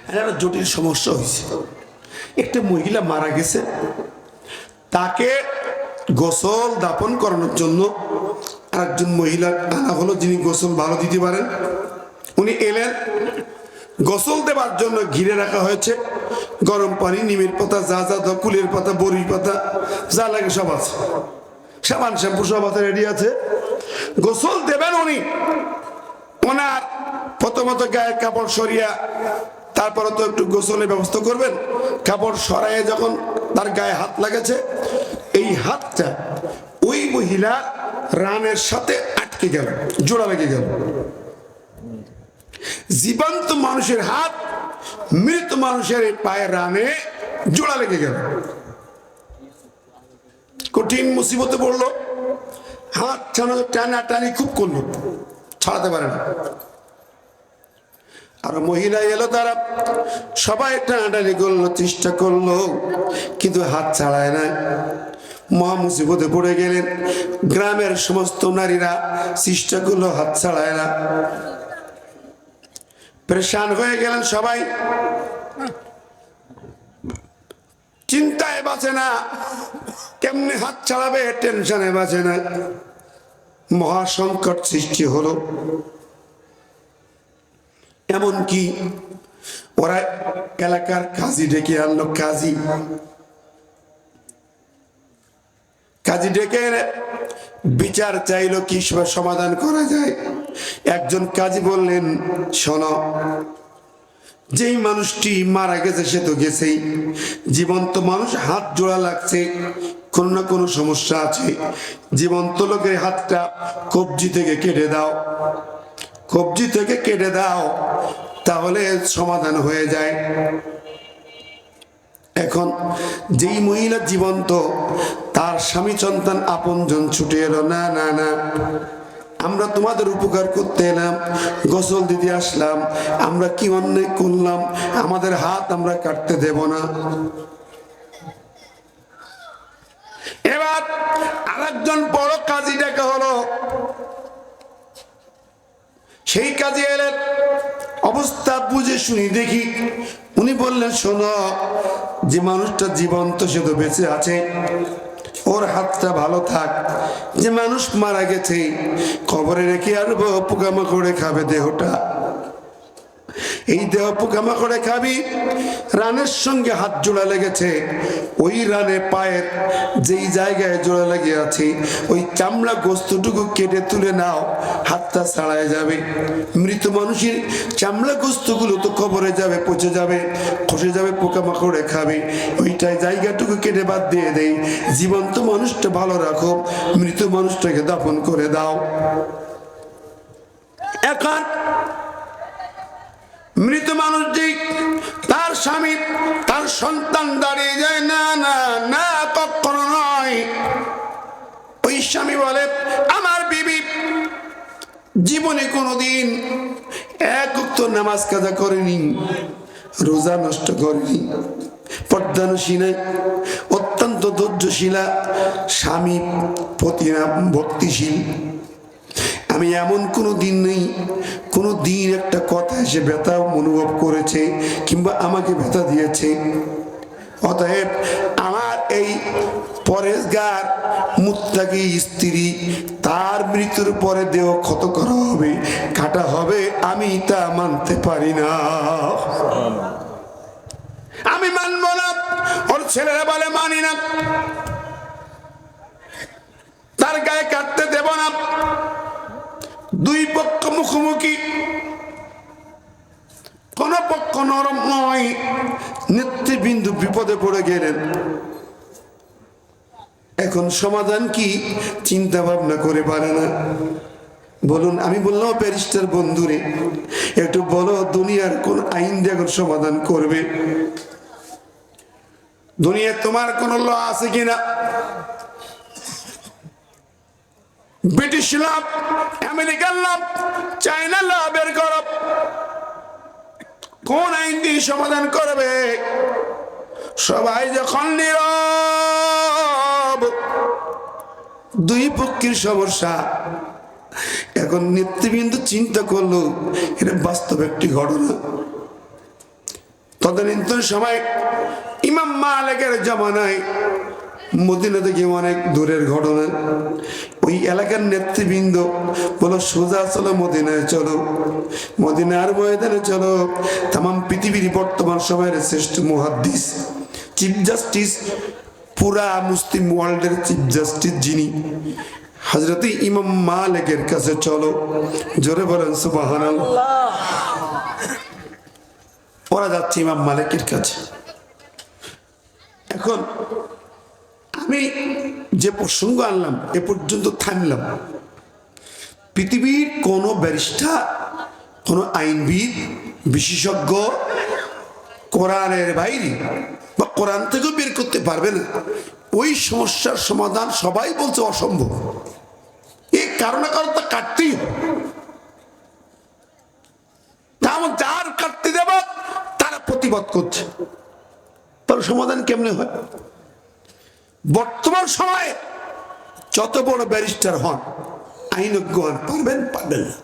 একটা জটিল সমস্যা হয়েছে। একটা মহিলা মারা গেছে, তাকে গোসল দাফন করানোর জন্য আরেকজন মহিলা আনা হলো, যিনি গোসল ভালো দিতে পারেন। উনি এলেন, গোসল দেবার জন্য ঘিরে রাখা হয়েছে গরম পানি, নিমের পাতা, যা যা কুলের পাতা, বড়ির পাতা, যা লাগে সব আছে, সাবান শ্যাম্পু সব আছে, রেডি আছে। গোসল দেবেন উনি, ওনার প্রথমত গায়ে কাপড় সরিয়া, তারপরে তো একটু গোসলের ব্যবস্থা করবেন। কাপড় সরাইয়ে যখন তার গায়ে হাত লাগেছে, এই হাতটা ওই মহিলা রানের সাথে আটকে গেল, জোড়া লেগে গেল। জীবন্ত মানুষের হাত মৃত মানুষের পায়ে রানে জোড়া লেগে গেল, কঠিন মুসিবতে পড়লো। হাত টানা টানি খুব করলো, ছাড়াতে পারে না। আর মহিলা এলো, তারা সবাই টানাটানি করলো, চেষ্টা করলো, কিন্তু হাত ছাড়ায় না। মহা মুসিবতে পড়ে গেলেন। গ্রামের সমস্ত নারীরা চেষ্টা করলো, হাত ছাড়ায় না। পরেশান হয়ে গেলেন সবাই, চিন্তায় বাঁচে না, কেমনে হাত ছাড়াবে, টেনশনে বাঁচে না। মহা সংকট সৃষ্টি হলো। এমনকি ওরা এলাকার কাজী ডেকে আনলো। কাজী ডেকে এনে বিচার চাইলো, কি সমাধান করা যায়। একজন কাজী বললেন, শোনো, যেই মানুষটি মারা গেছে সে তো গেছেই, জীবন্ত মানুষ হাত জোড়া লাগছে, কোনো না কোনো সমস্যা আছে। জীবন্ত লোকের হাতটা কবজি থেকে কেটে দাও, কবজি থেকে কেটে দাও, তাহলে সমাধান হয়ে যায়। এখন যেই মহিলা জীবন্ত, তার স্বামী সন্তান আপনজন ছুটে এলো, না না না, আমরা তোমাদের উপকার করতে এলাম, গোসল দিতে আসলাম, আমরা কি অন্যায় করলাম, আমাদের হাত আমরা কাটতে দেব না। এবার আরেকজন বড় কাজী ডাকা হলো। সেই কাজী এলেন, অবস্থা বুঝে শুনি দেখি। উনি বললেন, শোনো, যে মানুষটা জীবন্ত সে তো বেঁচে আছে, ওর হাতটা ভালো থাক। যে মানুষ মারা গেছে, কবরে রেখে আনবো, পোকামাকড়ে খাবে দেহটা। এই দেহ পোকামাকড়ে খাবি। রানের সঙ্গে হাত জোড়া লেগেছে, ওই রানে পায়ের যেই জায়গায় জোড়া লেগে আছে, ওই চামড়া গোস্তটুকু কেটে তুলে নাও, হাতটা ছাড়ায় যাবে। মৃত মানুষের চামড়া গোস্তগুলো তো কবরে যাবে, পচে যাবে, খসে যাবে, পোকামাকড়ে খাবে। ওইটাই জায়গাটুকু কেটে বাদ দিয়ে দেয়। জীবন্ত মানুষটা ভালো রাখো, মৃত মানুষটাকে দাফন করে দাও। এখন মৃত মানুষটি, তার স্বামী, তার সন্তান দাঁড়িয়ে যায়, না না না, কখনো নয়। ওই স্বামী বলে, আমার বিবি জীবনে কোনোদিন এক ওয়াক্ত নামাজ কাজা করেনি, রোজা নষ্ট করেনি, পর্দানুশীলা, অত্যন্ত ধৈর্যশীলা, স্বামী প্রতি ভক্তিশীল। আমি এমন কোনো দিন নেই, কোনো দিন একটা কথা এসে ব্যথা অনুভব করেছে কিংবা আমাকে ব্যথা দিয়েছে। অতএব আমার এই পরেশগার মুত্তাকি স্ত্রী, তার মৃত্যুর পরে দেহ ক্ষত করা হবে, কাটা হবে, আমি তা মানতে পারি না, আমি মানব না। ওর ছেলেরা বলে, মানি না, তার গায়ে কাটতে দেব না। দুই পক্ষ মুখোমুখি, কোন পক্ষ নরম নয়। নেতৃবৃন্দ বিপদে পড়ে গেলেন। এখন সমাধান কি, চিন্তা ভাবনা করে পারে না। বলুন, আমি বললাম, ব্যারিস্টার বন্ধুরে, একটু বলো, দুনিয়ার কোন আইন দিয়ে এখন সমাধান করবে? দুনিয়ায় তোমার কোন ল আছে কিনা? ব্রিটিশ ল, আমেরিকান ল, চায়না ল বের করো, কোন আইন দিয়ে সমাধান করবে? সবাই যখন নীরব, দুই পক্ষের সমস্যা। এখন নেতৃবৃন্দ চিন্তা করলো, এটা বাস্তব একটি ঘটনা। তদানীন্তন সময় ইমাম মালিকের জামানায় মদিনা থেকে অনেক দূরের ঘটনা, ওই এলাকার নেতৃবৃন্দ বলো সোজা চলো মদিনায় চলো, মদিনার ময়দানে চলো। তাম পৃথিবীর বর্তমান সময়ের শ্রেষ্ঠ মুহাদ্দিস, চিফ জাস্টিস, পুরা মুসলিম ওয়ার্ল্ডের চিফ জাস্টিস যিনি, হযরত ইমাম মালিকের কাছে চলো। জোরে বলেন সুবহানাল্লাহ। ওরা যাচ্ছে ইমাম মালিকের কাছে। এখন আমি যে প্রসঙ্গ আনলাম এ পর্যন্ত থামলাম। পৃথিবীর কোন ব্যারিস্টার, কোন আইনবিদ, বিশেষজ্ঞ কোরআনের বাইরে বা কোরআন থেকেও বের করতে পারবে না। ওই সমস্যার সমাধান সবাই বলছে অসম্ভব। এই কারণে কারণ তা কাটতেই হবে। যার কাটতে দেব তারা প্রতিবাদ করছে, তার সমাধান কেমনে হয়? বর্তমান সময়ে যত বড় ব্যারিস্টার হন, আইনজ্ঞ হন, পারবেন পারবেন না।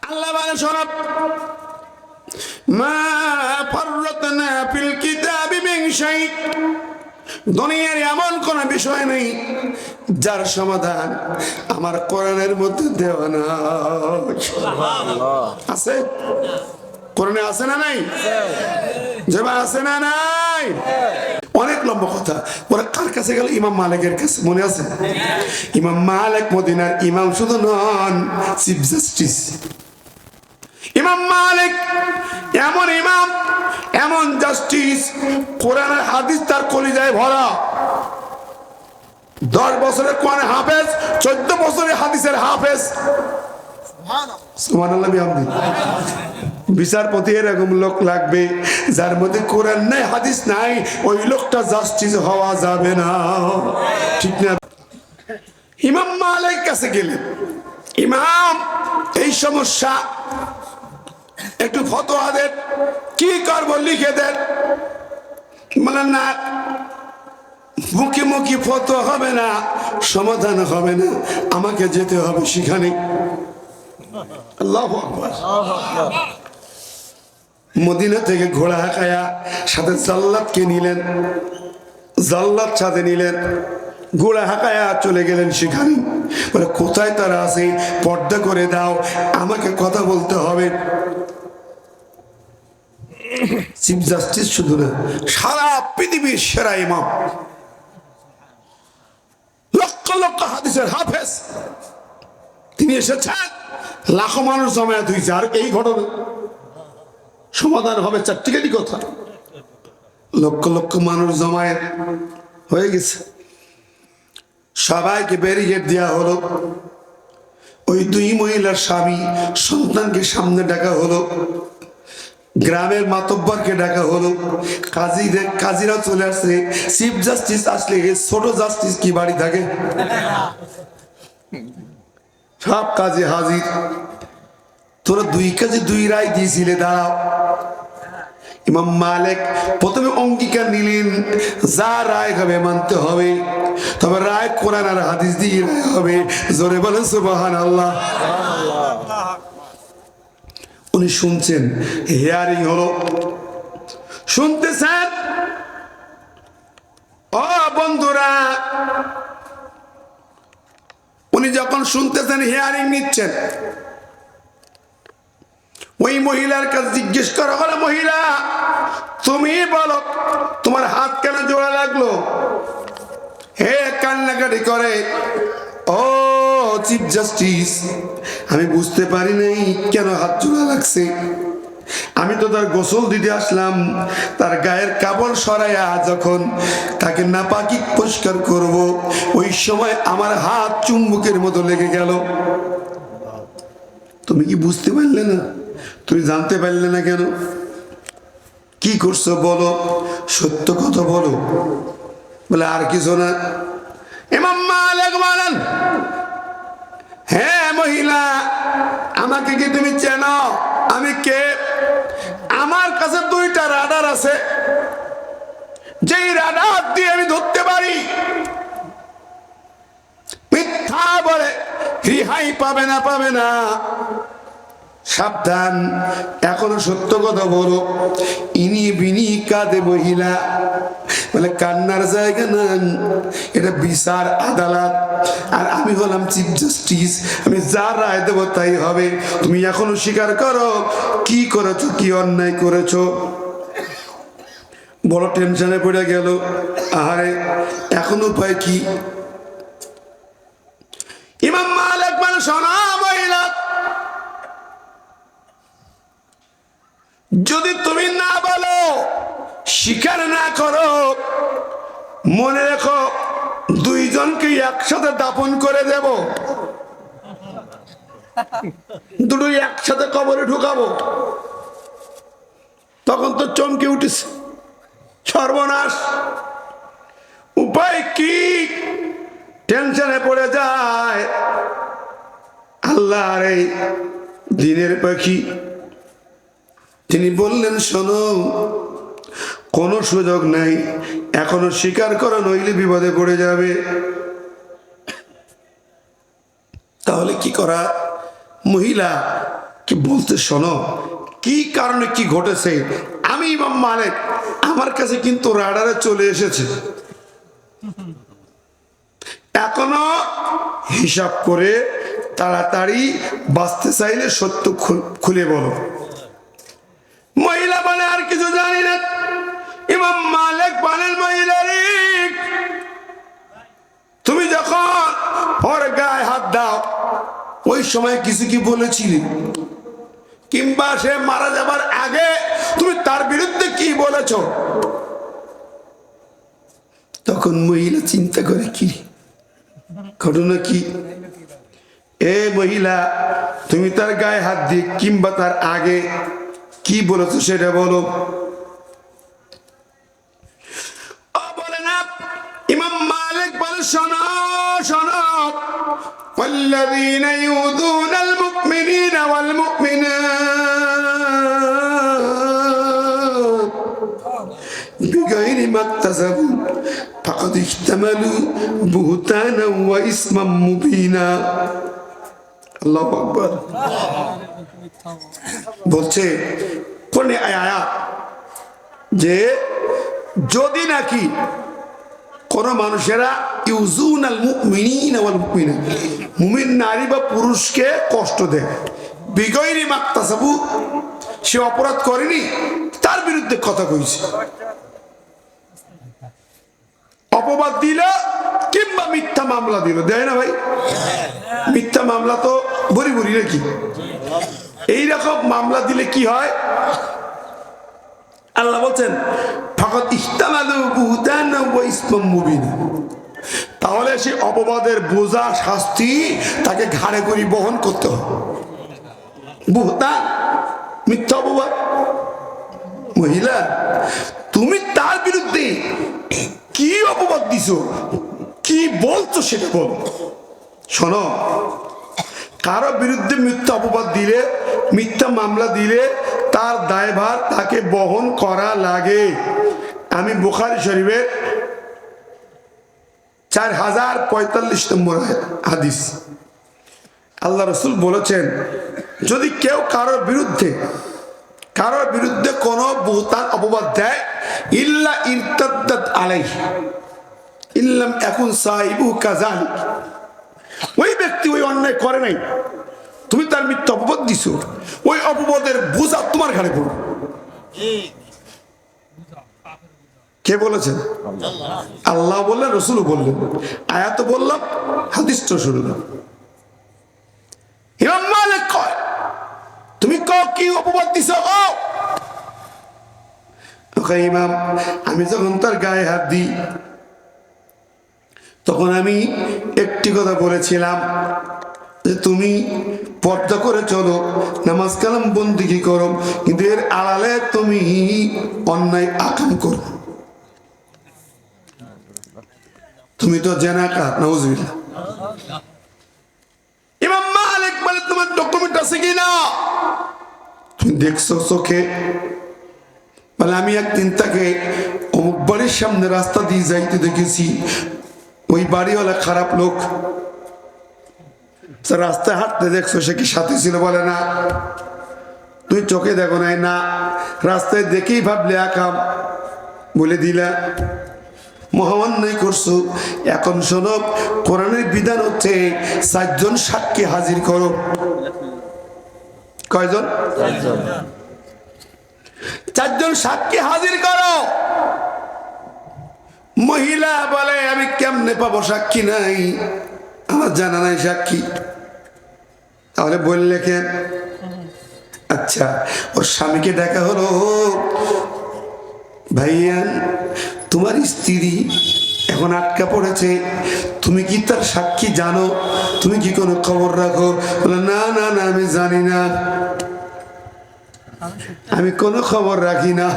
আল্লাহ বলে শোনাব, মা ফাররাতনা ফিল কিতাবি মিন শাই। দুনিয়ার এমন কোন বিষয় নেই যার সমাধান আমার কোরআনের মধ্যে দেওয়া না। আছে? কোরআনে আছে না নাই? যেমন আছে না নাই? অনেক লম্বা কথা। ওরা কার কাছে গেল? ইমাম মালিকের কাছে। মনে আছে? ইমাম মালিক মদিনার ইমাম শুধু নন, চিফ জাস্টিস। ইমাম মালিক এমন ইমাম, এমন জাস্টিস, কোরআনের হাদিস তার কলিজায় ভরা। 10 বছরের কোরআন হাফেজ, 14 বছরের হাদিসের হাফেজ। সুবহানাল্লাহ বিহামদিহি। বিচারপতি এরকম লোক লাগবে যার মধ্যে কোরআন নাই, হাদিস নাই, ওই লোকটা জাস্টিস হওয়া যাবে না। ঠিক না? ইমাম মালিক কাছে গেলেন, ইমাম এই সমস্যা, একটু ফতোয়া দেন, কি করবো লিখে দেন। বলেন না, মুখে মুখে ফতোয়া হবে না, সমাধান হবে না, আমাকে যেতে হবে সেখানে। আল্লাহু আকবার। মদিনা থেকে ঘোড়া হাঁকায়া সাথে জাল্লাদকে নিলেন, জাল্লাদ সাথে নিলেন, ঘোড়া হাঁকায়া চলে গেলেন সেখানে। বলে কোথায় তারা আছে, পর্দা করে দাও, আমাকে কথা বলতে হবে। চিফ জাস্টিস শুধু না, সারা পৃথিবীর সেরা ইমাম, লক্ষ লক্ষ হাদিসের হাফেজ, তিনি এসেছেন। লাখো মানুষ জমায়েত হয়েছে। আর এই ঘটনা সমাধান হবে চারটিখানি কথা। লক্ষ লক্ষ মানুষ জমায়েত হয়ে গেছে, সবাইকে ব্যারিকেড দেওয়া হলো। ওই 2 মহিলার স্বামী সন্তানকে সামনে ডাকা হলো, গ্রামের মাতব্বরকে ডাকা হলো, কাজীরা চলে আসছে। চিফ জাস্টিস আসলে ছোট জাস্টিস কি বাড়ি থাকে? সব কাজে হাজির। তোরা 2 কাজে 2 রায় দিয়েছিলে, দাঁড়াও। ইমাম মালিক প্রথমে অঙ্গীকার নিলেন, যা রায় হবে মানতে হবে, তবে রায় কোরআন আর হাদিস দিয়ে রায় হবে। জোরে বলেন সুবহানাল্লাহ। উনি শুনছেন, হিয়ারিং হলো, শুনতেছেন। ও বন্ধুরা, উনি যখন শুনতেছেন, হিয়ারিং নিচ্ছেন, ওই মহিলার কাছে জিজ্ঞেস করা হলো, মহিলা তুমি বলো তোমার হাত কেন জোড়া লাগলো? হে কান্নাকাটি করে, ও চিফ জাস্টিস, আমি বুঝতে পারি নাই কেন হাত জোড়া লাগছে। আমি তো তার গোসল দিতে আসলাম, তার গায়ের কাপড় সরাইয়া যখন তাকে নাপাকি পরিষ্কার করব, ওই সময় আমার হাত চুম্বকের মতো লেগে গেল। তুমি কি বুঝতে পারলে না? তুমি জানতে পারলে না কেন? কি করছো বলো, সত্য কথা বলো। বলে আর কিছু না। ইমাম মালিক বলেন, হ্যাঁ মহিলা, আমাকে কি তুমি চেনো? আমি কে? আমার কাছে 2টা রাডার আছে, যেই রাডার দিয়ে আমি ধরতে পারি। মিথ্যা বলে রিহাই পাবে না, পাবে না। সাবধান, এখনো সত্য কথা বলো। ইনি বিনি কাঁদে মহিলা, বলে কান্নার জায়গা না, এটা বিচার আদালত, আর আমি হলাম চিফ জাস্টিস, আমি যা রায় দেবো তাই হবে। তুমি এখনো স্বীকার করো কি করেছো, কি অন্যায় করেছো। বড় টেনশনে পড়ে গেল, আহারে এখন উপায় কি? ইমাম মালিক বলে, শোনো মহিলা, যদি তুমি না বলো, স্বীকার না করো, মনে রেখো দুইজনকে একসাথে দাফন করে দেব, দুটোই একসাথে কবরে ঢুকাবো। তখন তো চমকে উঠেছে, সর্বনাশ, উপায় কি? টেনশনে পড়ে যায়। আল্লাহর এই দিনের পাখি, তিনি বললেন, শোনো, কোনো সুযোগ নাই, এখনো স্বীকার করা, নইলে বিপদে পড়ে যাবে। তাহলে কি করা? মহিলা কি বলতে, শোনো, কি কারণে কি ঘটেছে, আমি ইমাম মালিক, আমার কাছে কিন্তু রাডারে চলে এসেছে, এখনো হিসাব করে তাড়াতাড়ি বাঁচতে চাইলে সত্য খুলে বলো। মহিলা বলে, আর কিছু জানি না। ইমাম মালিক বলেন, মহিলা রে, তুমি যখন ওর গায়ে হাত দাও, ওই সময় কিছু কি বলেছিলে, কিংবা সে মারা যাবার আগে তুমি তার বিরুদ্ধে কি বলেছ? তখন মহিলা চিন্তা করে, কি ঘটনা কি? এ মহিলা, তুমি তার গায়ে হাত দিয়ে কিংবা তার আগে কি বলেছো সেটা বলো। বলে না। ইমাম মালিক বলে, শোনো শোনো, والذين يؤذون المؤمنين والمؤمنات بغير ما اكتسبوا فقد احتملوا بهتانا وإثما مبينا। আল্লাহু আকবার। বলছে কোন আয়াত, যে যদি নাকি কোন মানুষেরা ইউজুনাল মুমিনিনা ওয়াল মুমিনাত, মুমিন নারী বা পুরুষকে কষ্ট দেয়, বিগৈরি মাক্তাসাবু, সে অপরাধ করেনি, তার বিরুদ্ধে কথা কইছে, অপবাদ দিল কিংবা মিথ্যা মামলা দিল, দেয় না ভাই? মিথ্যা মামলা তো ভরি ভরি নাকি? এইরকম মামলা দিলে কি হয়? আল্লাহ বলছেন, ফাকাদ ইহতামালু বুহতানা ওয়া ইসমান মুবিনা, তাহলে সে অপবাদের বোঝা, শাস্তি তাকে ঘাড়ে করে বহন করতে হবে। বুহতান, মিথ্যা অপবাদ। মহিলা, তুমি তার বিরুদ্ধে কি অপবাদ দিছো, কি বলছো সেটা বল। শোনো, কারো বিরুদ্ধে মিথ্যা অপবাদ দিলে, মিথ্যা মামলা দিলে তার দায়ভার তাকে বহন করা লাগে। আমি বুখারী শরীফের 4045 নম্বর হাদিস, আল্লাহ রাসূল বলেছেন, যদি কেউ কারোর বিরুদ্ধে কোনো বুহতান অপবাদ দেয়, ইল্লা ইরতাদ্দাত আলাইহি ইল্লাম ইয়াকুন সাহিবু কাযালিক, ওই ব্যক্তি ওই অন্যায় করে নাই, তুমি তার মিথ্যা অপবাদ দিছো, ওই অপবাদের বোঝা তোমার ঘাড়ে পড়বে। কে বলেছেন? আল্লাহ বললেন, রাসূল বললেন, আয়াত বললাম, হাদিস তো শুনলাম। ইমাম মালিক কয়, তুমি কি অপবাদ দিছো? ইমাম, আমি যখন তার গায়ে হাত দিই, তখন আমি একটি কথা বলেছিলাম, যে তুমি পর্দা করে চলো, নামাজ কালাম বন্দেগী করো, কিন্তু এর আড়ালে তুমি অন্যায় আকাম করো, তুমি তো জেনাকার, নাউজুবিল্লাহ। ইমাম মালিক বলে, তোমার ডকুমেন্ট আছে কিনা, তুমি দেখছো চোখে? বলে, আমি একদিন তাকে অমুক বাড়ির সামনে রাস্তা দিয়ে যাইতে দেখেছি, ওই বাড়িওয়ালা খারাপ লোক। রাস্তায় হাঁটতে দেখছো, সে কি সাথে ছিল? বলে না। তুই চোখে দেখো নাই? না, রাস্তায় দেখেই ভাবলে আকাম, বলে দিলা মহামান্যই করছো। এখন শোনো, কোরআনের বিধান হচ্ছে 4 জন সাক্ষী হাজির করো। কয়জন? 4 জন সাক্ষী হাজির করো। মহিলা বলে আমি কেমনে পাবো সাক্ষী? নাই, আমার জানা নাই সাক্ষী। তাহলে বললে কেন? আচ্ছা, ওর স্বামীকে দেখা হলো, ভাইয়া তোমার স্ত্রী এখন আটকা পড়েছে, তুমি কি তার সাক্ষী জানো? তুমি কি কোনো খবর রাখো? না না না, আমি জানি না, আমি কোনো খবর রাখি না।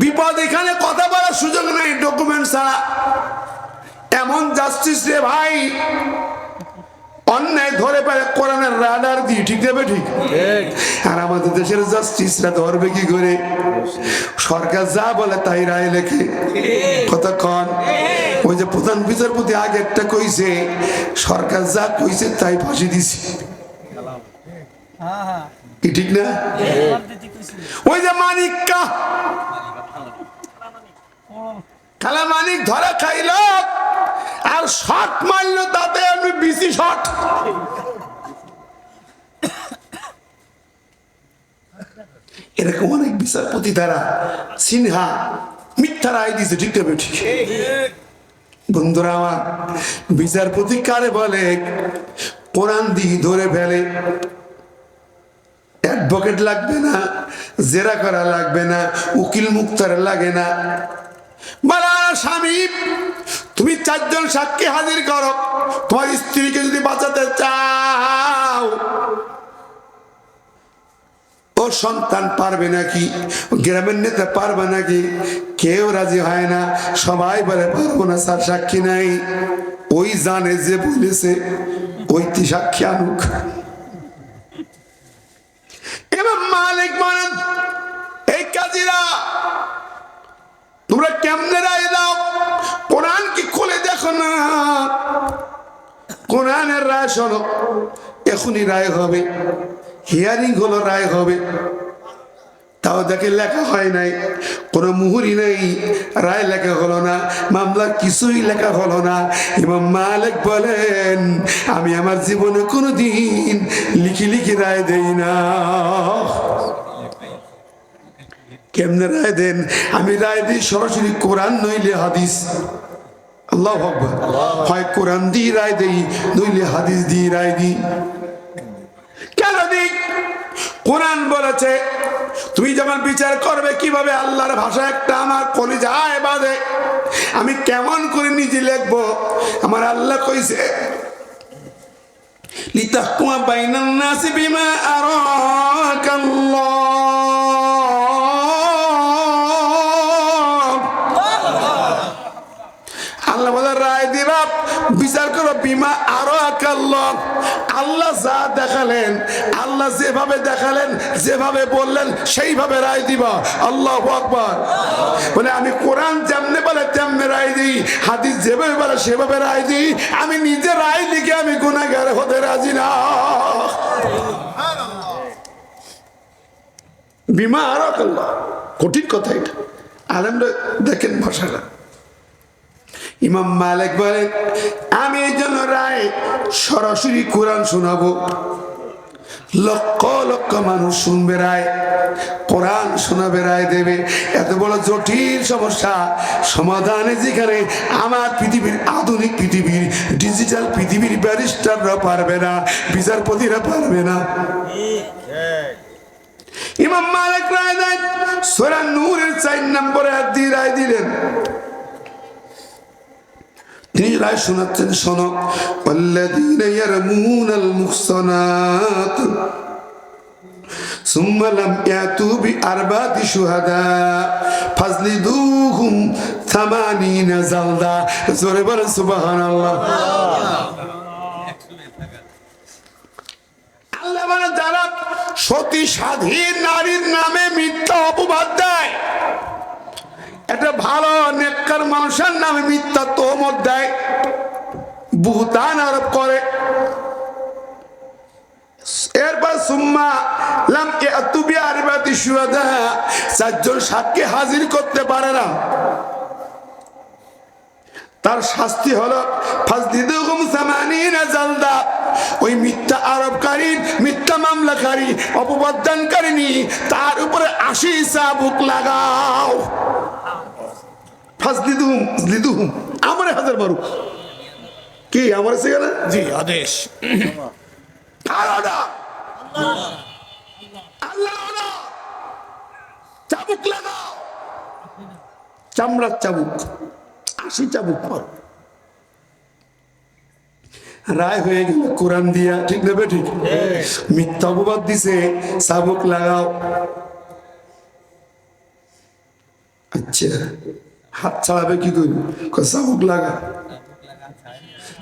বিপদ এখানে কথা বলার সুযোগ নেই ডকুমেন্ট ছাড়া। এমন জাস্টিস রে ভাই, অন্যায় ধরে পারে কোরআনের রাডার দিয়ে, ঠিক যাবে? ঠিক। আর আমাদের দেশের জাস্টিসরা ধরবে কি করে? সরকার যা বলে তাই রায় লেখে। কতক্ষণ? ওই যে প্রধান বিচারপতি আগে একটা কইছে, সরকার যা কইছে তাই ফাঁসি দিছে, কি ঠিক না? ওই যে মানিককা, খালা মানিক ধরা খাইল আর শট মারল, তাতে আমি বিসি শট। এরকম অনেক বিচারপতি দ্বারা সিনহা মিথ্যা রায় দিয়েছে, ঠিক না? ঠিক। বন্ধুরা আমার, বিচারপতি কারে বলে? কোরআন দিয়ে ধরে ফেলে। অ্যাডভোকেট লাগবে না, জেরা করা লাগবে না, উকিল মুক্তার লাগে না। বলা স্বামী, তুমি 4 জন সাক্ষী হাজির করো। তোমার স্ত্রীকে যদি বাঁচাতে চাও, ওর সন্তান পারবে নাকি? গ্রামের নেতা পারবে নাকি? কেউ রাজি হয় না, সবাই বলে পারবো না স্যার, সাক্ষী নাই। ওই জানে যে বলেছে, ওইটি সাক্ষী আনুক। এবার মালিক বলেন, এই কাজীরা তোমরা কেমনে রায় দাও? কোরআন কি খুলে দেখো না? কোরআনের রায় শোনো, এখনই রায় হবে, হিয়ারিং হলো, রায় হবে। তাও দেখে লেখা হয় নাই, কোনো মুহুরি নেই, রায় লেখা হলো না, মামলার কিছুই লেখা হলো না। ইমাম মালিক বলেন, আমি আমার জীবনে কোনোদিন লিখি লিখি রায় দেই না। কেমনে রায় দেন? আমি রায় দিই সরাসরি কোরআন নইলে হাদিস। আল্লাহু আকবার। হয় কোরআন দিয়ে রায় দেই, নইলে হাদিস দিয়ে রায় দিই। কেন দিই? কোরআন বলেছে তুমি যখন বিচার করবে কিভাবে, আল্লাহর ভাষা একটা আমার কলিজায় বাঁধে। আমি কেমন করে নিজে লিখবো? আমার আল্লাহ কইছে, লিতাহকুমা বাইনান নাসি বিমা আরাকাল্লাহ। আল্লাহ বলে রায় দিবা, বিচার করো বিমা আরাকাল্লাহ। আল্লাহ যা দেখালেন, আল্লাহ যেভাবে দেখালেন, যেভাবে বললেন, সেইভাবে রায় দিবা। আল্লাহু আকবার। বলে আমি কোরআন যেমনে বলে তেমনে রায় দিই, হাদিস যেভাবে বলে সেভাবে রায় দিই। আমি নিজে রায় লিখে আমি গুনাহগার হতে রাজি না। বিমা আরাকাল্লাহ, কঠিন কথা এটা। আলেমরা দেখেন ভাষাটা। ইমাম মালিক বলেন, আমি এই জন্য রায় সরাসরি কোরআন শোনাবো। লক্ষ লক্ষ মানুষ শুনবে রায়, কোরআন শোনাবে, রায় দেবে। এত বড় জটিল সমস্যা সমাধানে যেখানে আমার পৃথিবীর, আধুনিক পৃথিবীর, ডিজিটাল পৃথিবীর ব্যারিস্টাররা পারবে না, বিচারপতিরা পারবে না। ইমাম মালিক রায় দেন, সূরা নূরের 4 নম্বরে আয়াত দিয়ে রায় দিলেন। তিনি রায় শোনাচ্ছেন, শোনো, ওয়াল্লাযীনা ইয়ারমুনাল মুহসানাত সুম্মা লাম ইয়াতু বিআরবাতি শুহাদা ফাজলিদুহুম 80 জালদা। জোরে বলেন সুবহানাল্লাহ। আল্লাহ বলেন, যারা সতী স্বাধীন নারীর নামে মিথ্যা অপবাদ দেয়, একটা ভালো নেককার মানুষের নামে মিথ্যা তোহমত দেয়, বুহতান আরোপ করে, এরপর সুম্মা লাম ইয়াতু বিআরবাতি শুহাদা, চারজন সাক্ষী হাজির করতে পারে না, তার শাস্তি হলো ফাজলিদুহুম সামানিনা জালদা। ওই মিথ্যা আরোপকারী, মিথ্যা মামলাকারী, অপবাদদানকারিনী, তার উপরে 80 চাবুক লাগাও। ফাজলিদুহুম, ফাজলিদুহুম আমারে হাজার মারুক। কি আমার সেখানে জি আদেশ। আল্লাহ চাবুক লাগাও, চামড়ার চাবুক, 80 চাবুক মারো। রায় হয়ে গেল কোরআন দিয়া, ঠিক না বেঠিক? মিথ্যা অপবাদ দিছে, চাবুক লাগাও। আচ্ছা হাত ছাড়াবে কি করবি? চাবুক লাগা,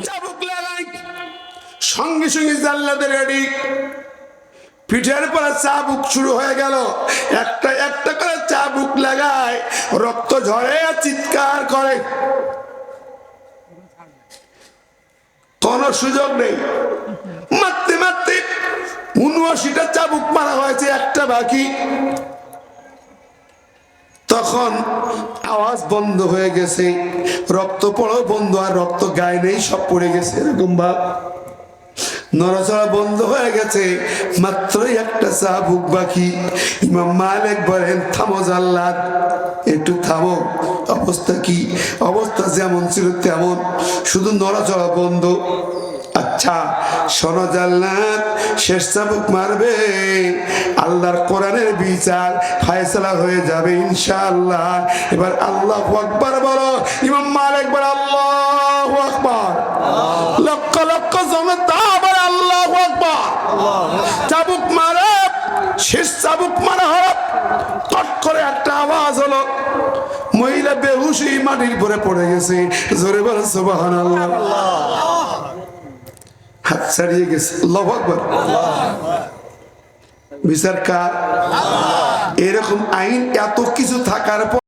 চাবুক লাগাই। সঙ্গে সঙ্গে জাল্লাদের রেডি, পিঠের পরে চাবুক শুরু হয়ে গেল। একটা একটা করে চাবুক লাগায়, রক্ত ঝরে আর চিৎকার করে, কোন সুযোগ নেই। মারতে মারতে 79টা চাবুক মারা হয়েছে, একটা বাকি। তখন আওয়াজ বন্ধ হয়ে গেছে, রক্ত পড়াও বন্ধ, আর রক্ত গায়ে নেই, সব পড়ে গেছে এরকম ভাব। নড়াচড়া বন্ধ হয়ে গেছে, মাত্রই একটা চাবুক বাকি। ইমাম মালিক বলেন, থামো জাল্লাদ, একটু থামো। অবস্থা কি? অবস্থা যেমন ছিল তেমন, শুধু নড়াচড়া বন্ধ। আচ্ছা শোনো জাল্লাদ, শেষ চাবুক মারবে, আল্লাহর কোরআনের বিচার ফায়সালা হয়ে যাবে ইনশাআল্লাহ। এবার আল্লাহু আকবার বলো। ইমাম মালিক বলে আল্লাহু আকবার। লক্ষ লক্ষ জনতা বলে আল্লাহু আকবার। চাবুক মারে, শেষ চাবুক মারা হলো, টট করে একটা আওয়াজ হলো, মহিলা বেহুশ হয়ে মাটির উপরে পড়ে গেছে। জোরে বলেন সুবহানাল্লাহ। হাত ছাড়িয়ে গেছে। আল্লাহু আকবার। বিচার কার? এরকম আইন এত কিছু থাকার পর